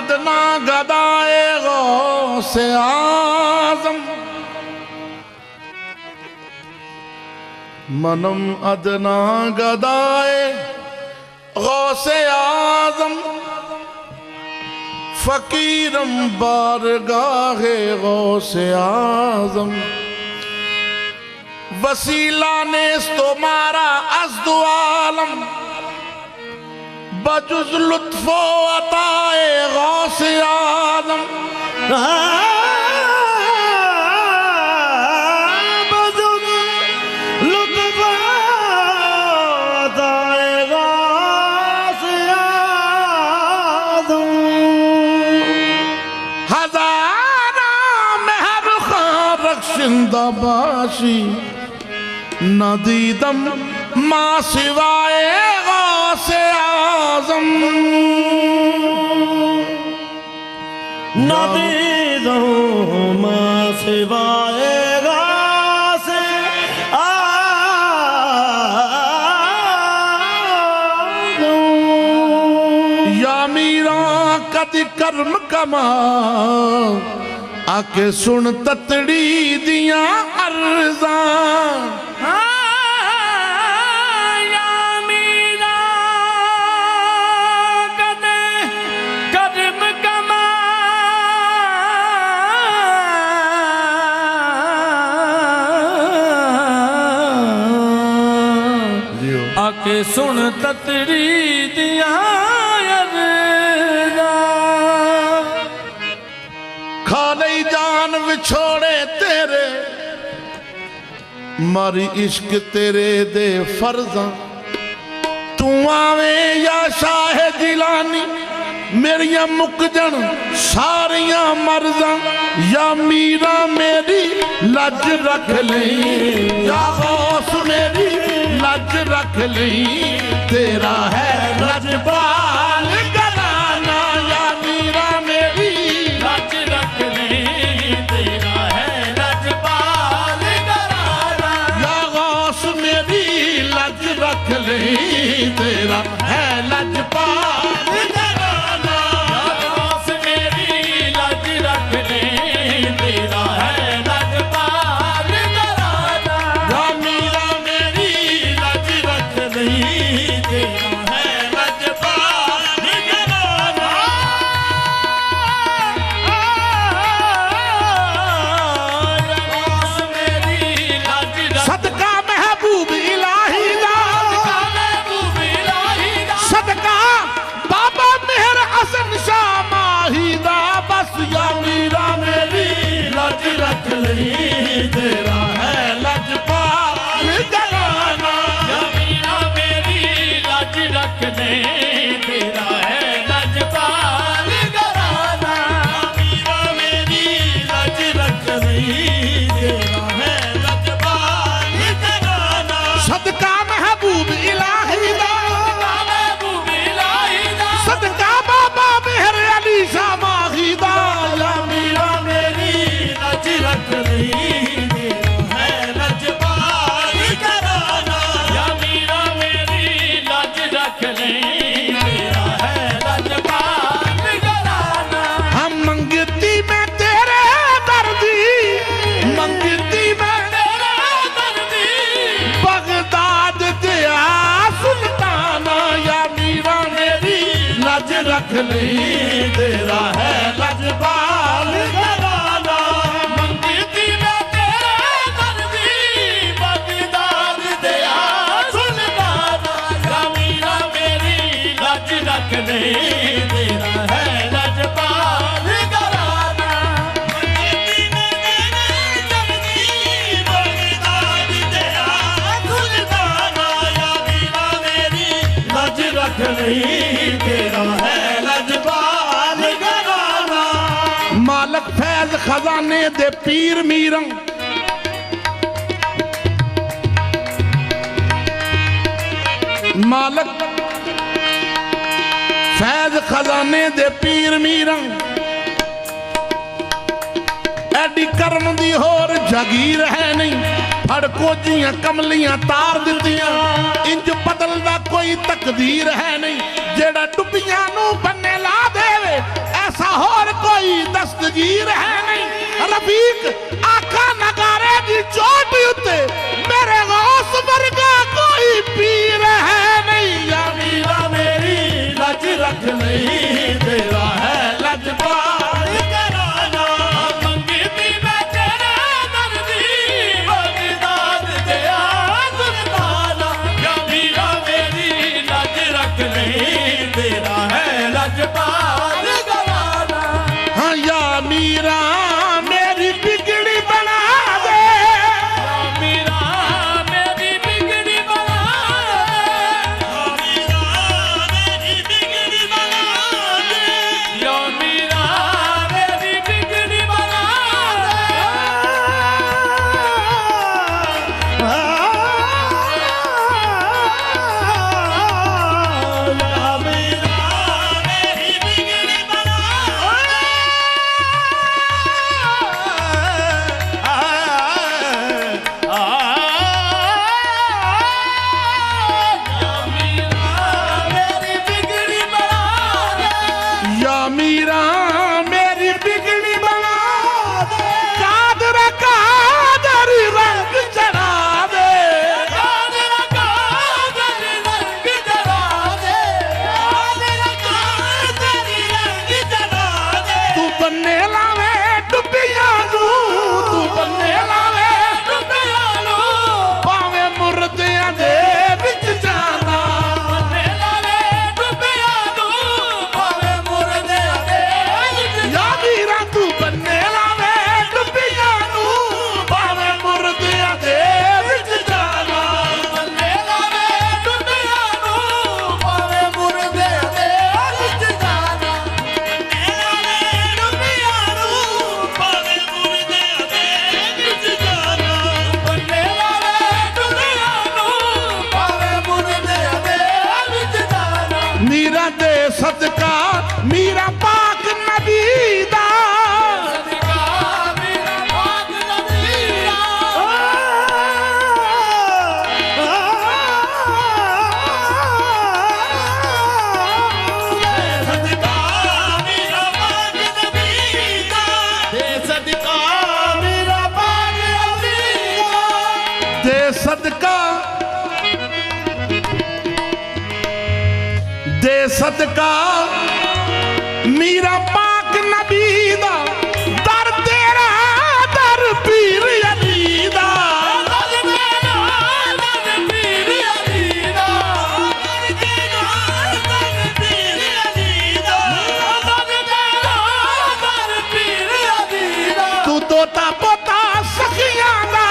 अदना गदाए गौसे आज़म मनम अदना गदाए गौसे आज़म फकीरम बारगाहे गौसे आज़म वसीला ने तुम्हारा अज़्दु आलम बजुज़ लुत्फ़ो अताए गौसे आज़म बजुज़ लुत्फ़ो अताए गौसे आज़म हज़ारा महर खां रख्शिंदा बाशी नदीदम माँ सिवाए गौसे आज़म नदीदम माँ सिवाए गौसे आज़म या मीरा कद कर्म कमा आके सुन ततड़ी दियां अर्ज़ां आके सुन ततरी दिया खा लई जान विछोड़े तेरे मारी इश्क तेरे दे फर्जा तू आवे या शाह जिलानी मेरिया मुकजन सारिया मर्जा या मीरा मेरी लज रख लई या गौस मेरी लज रख लई तेरा है लजपाल घराना या मीरा मेरी लज रख ली तेरा है लजपाल घराना या गौस मेरी लज रख लई तेरा है लजपाल घराना गौस मेरी लज रख ली तेरा है लजपाल घराना या मीरा मेरी लज रख लई तेरा है लजपाल घराना गौस मेरी लज रख सदका महबूब इलाही दा महबूब इलाही दा सदका बाबा मेहर हसन शाह माही दा बस या मीरा मेरी लज रख लई तेरा है लजपाल घराना मीरा मेरी लज रख ले तेरा है लजपाल घराना मीरा मेरी लज रख ले तेरा है लजपाल घराना सदका महबूब इलाही दा महबूब इलाही दा सदका बाबा मेहर अली शाह माही दा या मीरा मेरी लज रख ले तेरा है लजपाल घराना या मीरा मेरी लज रख ले तेरा है लजपाल घराना हम मंगती में तेरे दर्दी मंगती में तेरा दर्दी बगदाद दिया सुल्ताना या मीरा मेरी लज रख लई तेरा है लजपाल घराना मंगती में तेरा दर्दी बगदाद दिया सुल्ताना या मीरा मेरी लज रख ले तेरा है लजपाल घराना मंगती में तेरा दर्दी बगदाद दिया सुल्ताना या मीरा मेरी लज रख ले तेरा है लजपाल घराना मालक फैज खजाने दे पीर मीरं मालक फैज खजाने दे पीर मीरं एडी करम दी होर जागीर है नहीं फड़को जियां कमलियां तार दित्तियां इंज बदलदा कोई तकदीर है नहीं जेड़ा डुबियां नू बन्ने ला देवे ऐसा होर कोई दस्तगीर है नहीं। रफीक आखा नगारे दी चोटी उत्ते मेरे गौस वर्गा कोई पीर है नहीं। या मीरा मेरी लज रख नहीं तेरा है लजपाल कराना मंगी दी मैं तेरे दर दी बगदाद दिया सुल्ताना। या मीरा मेरी लज रख नहीं तेरा है लजपाल कराना। हाँ या मीरा मेरी बिगड़ी बना दे। या मीरा मेरी बिगड़ी बना दे। या मीरा मेरी बिगड़ी बना या मीरा मेरी बिगड़ी बना दे। कादर कादर रंग चढ़ा दे। तू बन्ने लावे डुबिया नू, तू बन्ने लावे पावे मुर्दियां दे विच जाना। या मीरा तू बन्ने लावे डुबिया नू पावे मुर्दियां दे विच जाना। मीरा दे सदका मीरा पाक नबी दा। दे सदका दे सदका मीरा पाक नबी दा। दर तेरा दर पीर अली दा। तू दोता पोता सखियां दा,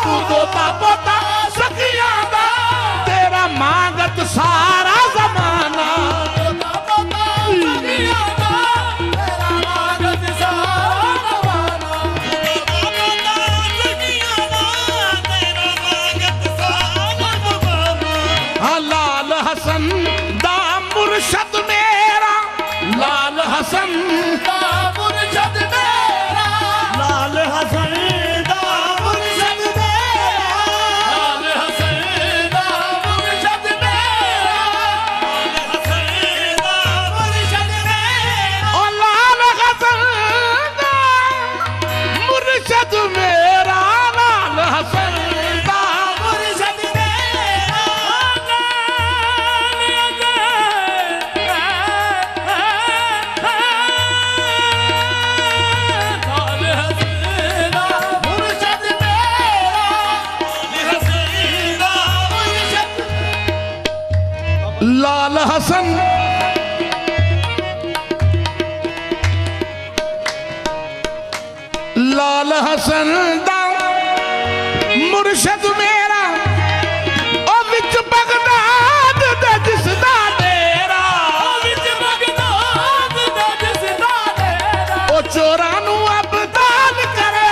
तू दोता पोता सखियां दा। तेरा मांगत सारा जमाना। हाँ लाल हसन दा मुर्शद मेरा, लाल हसन लाल हसन दा मुर्शद ओ लाल हसन दा मुर्शद मेरा, लाल हसन दा लाल हसन लाल हसन दा मुर्शद मेरा। ओ विच बगदाद दे जिसदा डेरा। ओ चोरां नू अबदाल करे,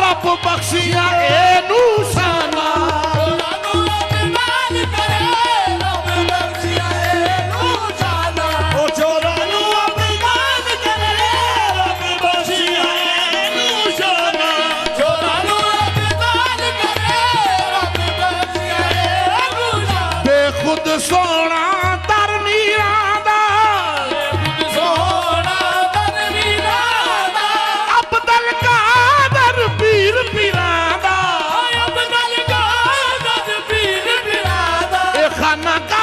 रब बख्शिया एनू शाना। खुद सोना तर मीरा दा। दीवाना का